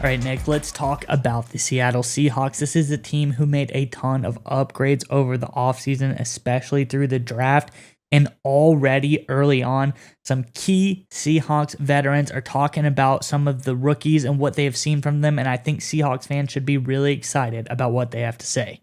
All right, Nick, let's talk about the Seattle Seahawks. This is a team who made a ton of upgrades over the offseason, especially through the draft. And already early on, some key Seahawks veterans are talking about some of the rookies and what they have seen from them. And I think Seahawks fans should be really excited about what they have to say.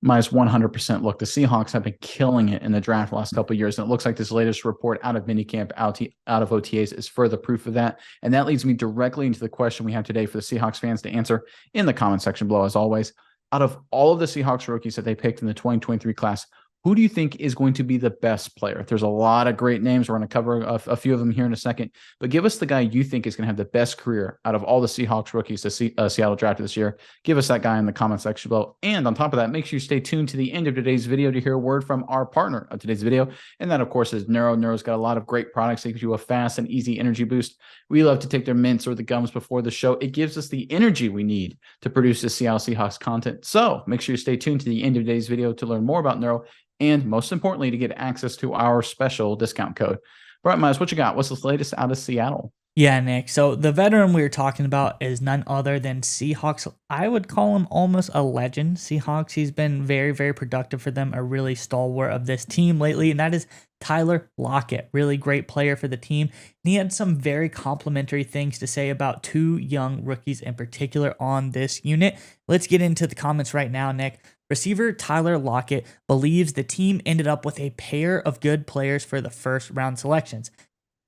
Minus 100%. Look, the Seahawks have been killing it in the draft the last couple of years, and it looks like this latest report out of Minicamp, out of OTAs, is further proof of that. And that leads me directly into the question we have today for the Seahawks fans to answer in the comment section below, as always. Out of all of the Seahawks rookies that they picked in the 2023 class, who do you think is going to be the best player? There's a lot of great names. We're going to cover a few of them here in a second, but give us the guy you think is going to have the best career out of all the Seahawks rookies that Seattle drafted this year. Give us that guy in the comment section below. And on top of that, make sure you stay tuned to the end of today's video to hear a word from our partner of today's video. And that, of course, is Neuro. Neuro's got a lot of great products that give you a fast and easy energy boost. We love to take their mints or the gums before the show. It gives us the energy we need to produce the Seattle Seahawks content. So make sure you stay tuned to the end of today's video to learn more about Neuro, and most importantly, to get access to our special discount code. All right, Miles, what you got? What's the latest out of Seattle? Yeah, Nick. So the veteran we were talking about is none other than Seahawks. I would call him almost a legend. Seahawks, he's been very, very productive for them, a really stalwart of this team lately, and that is Tyler Lockett. Really great player for the team. And he had some very complimentary things to say about two young rookies in particular on this unit. Let's get into the comments right now, Nick. Receiver Tyler Lockett believes the team ended up with a pair of good players for the first round selections.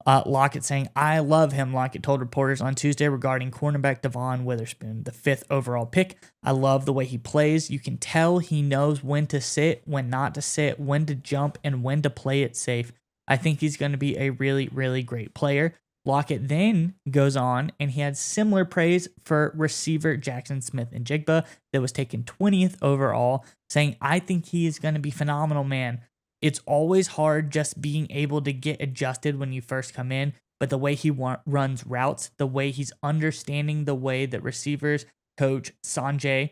Lockett saying, "I love him," Lockett told reporters on Tuesday regarding cornerback Devon Witherspoon, the 5th overall pick. "I love the way he plays. You can tell he knows when to sit, when not to sit, when to jump, and when to play it safe. I think he's going to be a really, really great player." Lockett then goes on, and he had similar praise for receiver Jackson Smith-Njigba that was taken 20th overall, saying, "I think he is going to be phenomenal, man. It's always hard just being able to get adjusted when you first come in, but the way he runs routes, the way he's understanding the way that receivers coach Sanjay,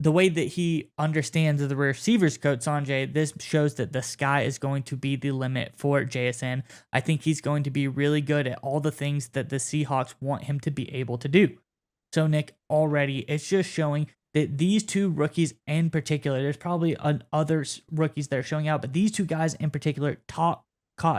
the way that he understands the receivers coach Sanjay, this shows that the sky is going to be the limit for JSN. I think he's going to be really good at all the things that the Seahawks want him to be able to do." So, Nick, already it's just showing that these two rookies in particular, there's probably other rookies that are showing out, but these two guys in particular caught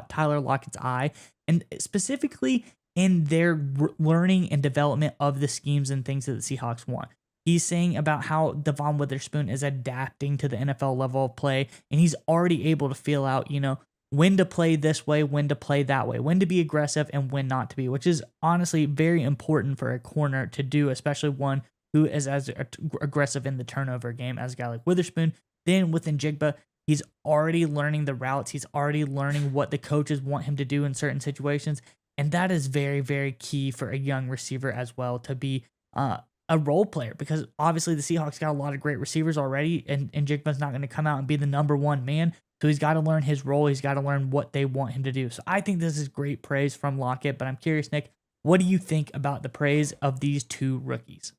Tyler Lockett's eye, and specifically in their learning and development of the schemes and things that the Seahawks want. He's saying about how Devon Witherspoon is adapting to the NFL level of play, and he's already able to feel out, when to play this way, when to play that way, when to be aggressive and when not to be, which is honestly very important for a corner to do, especially one who is as aggressive in the turnover game as a guy like Witherspoon. Then with Njigba, he's already learning the routes. He's already learning what the coaches want him to do in certain situations. And that is very, very key for a young receiver as well to be a role player, because obviously the Seahawks got a lot of great receivers already, and Njigba's not going to come out and be the number one man. So he's got to learn his role. He's got to learn what they want him to do. So I think this is great praise from Lockett, but I'm curious, Nick, what do you think about the praise of these two rookies?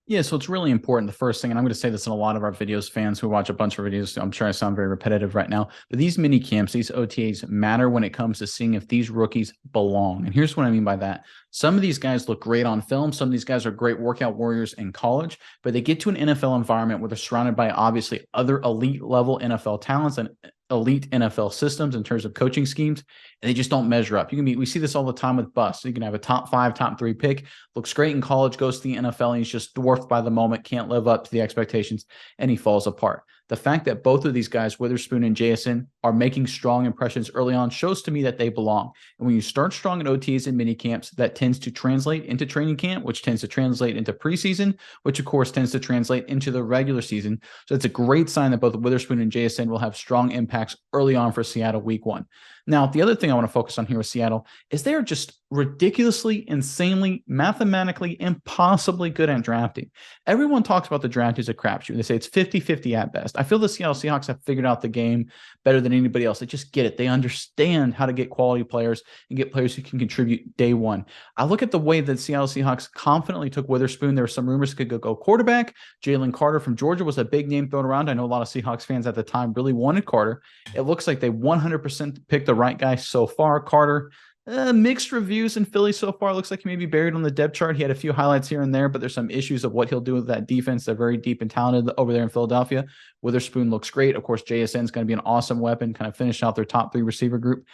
Yeah, so it's really important. The first thing, and I'm going to say this in a lot of our videos, fans who watch a bunch of videos, I'm sure I sound very repetitive right now, but these mini camps, these OTAs matter when it comes to seeing if these rookies belong. And here's what I mean by that. Some of these guys look great on film. Some of these guys are great workout warriors in college, but they get to an NFL environment where they're surrounded by obviously other elite level NFL talents and elite NFL systems in terms of coaching schemes, and they just don't measure up. We see this all the time with busts. You can have a top 5, top 3 pick, looks great in college, goes to the NFL, and he's just dwarfed by the moment, can't live up to the expectations, and he falls apart. The fact that both of these guys, Witherspoon and JSN, are making strong impressions early on shows to me that they belong. And when you start strong in OTs and mini camps, that tends to translate into training camp, which tends to translate into preseason, which of course tends to translate into the regular season. So it's a great sign that both Witherspoon and JSN will have strong impacts early on for Seattle week 1. Now, the other thing I want to focus on here with Seattle is they're just ridiculously, insanely, mathematically, impossibly good at drafting. Everyone talks about the draft as a crapshoot. They say it's 50-50 at best. I feel the Seattle Seahawks have figured out the game better than anybody else. They just get it. They understand how to get quality players and get players who can contribute day one. I look at the way that Seattle Seahawks confidently took Witherspoon. There were some rumors he could go quarterback. Jalen Carter from Georgia was a big name thrown around. I know a lot of Seahawks fans at the time really wanted Carter. It looks like they 100% picked the right guy so far. Carter, Mixed reviews in Philly so far. Looks like he may be buried on the depth chart. He had a few highlights here and there, but there's some issues of what he'll do with that defense. They're very deep and talented over there in Philadelphia. Witherspoon looks great. Of course, JSN is going to be an awesome weapon, kind of finish out their top 3 receiver group.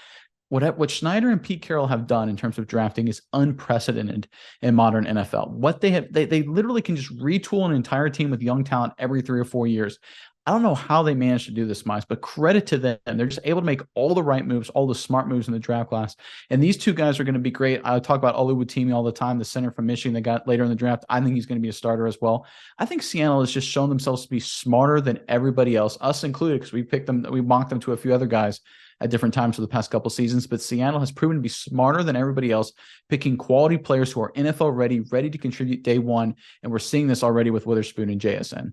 What Schneider and Pete Carroll have done in terms of drafting is unprecedented in modern NFL. What they have, they literally can just retool an entire team with young talent every 3 or 4 years. I don't know how they managed to do this, Miles, but credit to them. They're just able to make all the right moves, all the smart moves in the draft class. And these 2 guys are going to be great. I talk about Oluwatimi all the time, the center from Michigan they got later in the draft. I think he's going to be a starter as well. I think Seattle has just shown themselves to be smarter than everybody else, us included, because we picked them, we mocked them to a few other guys at different times for the past couple seasons. But Seattle has proven to be smarter than everybody else, picking quality players who are NFL ready to contribute day one. And we're seeing this already with Witherspoon and JSN.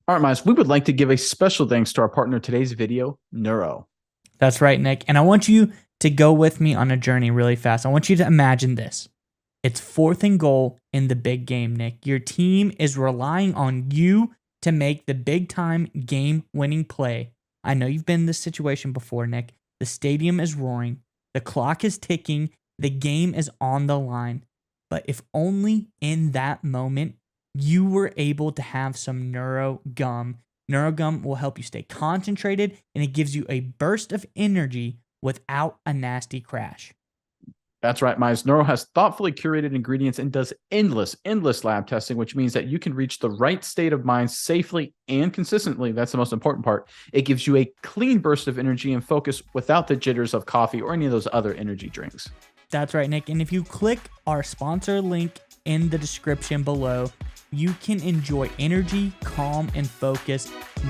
All right, Miles, we would like to give a special thanks to our partner today's video, Neuro. That's right, Nick. And I want you to go with me on a journey really fast. I want you to imagine this. It's 4th and goal in the big game, Nick. Your team is relying on you to make the big time game-winning play. I know you've been in this situation before, Nick. The stadium is roaring. The clock is ticking. The game is on the line. But if only in that moment you were able to have some Neuro gum. Neuro gum will help you stay concentrated, and it gives you a burst of energy without a nasty crash. That's right, Miles. Neuro has thoughtfully curated ingredients and does endless lab testing, which means that you can reach the right state of mind safely and consistently. That's the most important part. It gives you a clean burst of energy and focus without the jitters of coffee or any of those other energy drinks. That's right, Nick. And if you click our sponsor link in the description below, you can enjoy energy, calm, and focus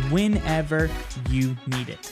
whenever you need it.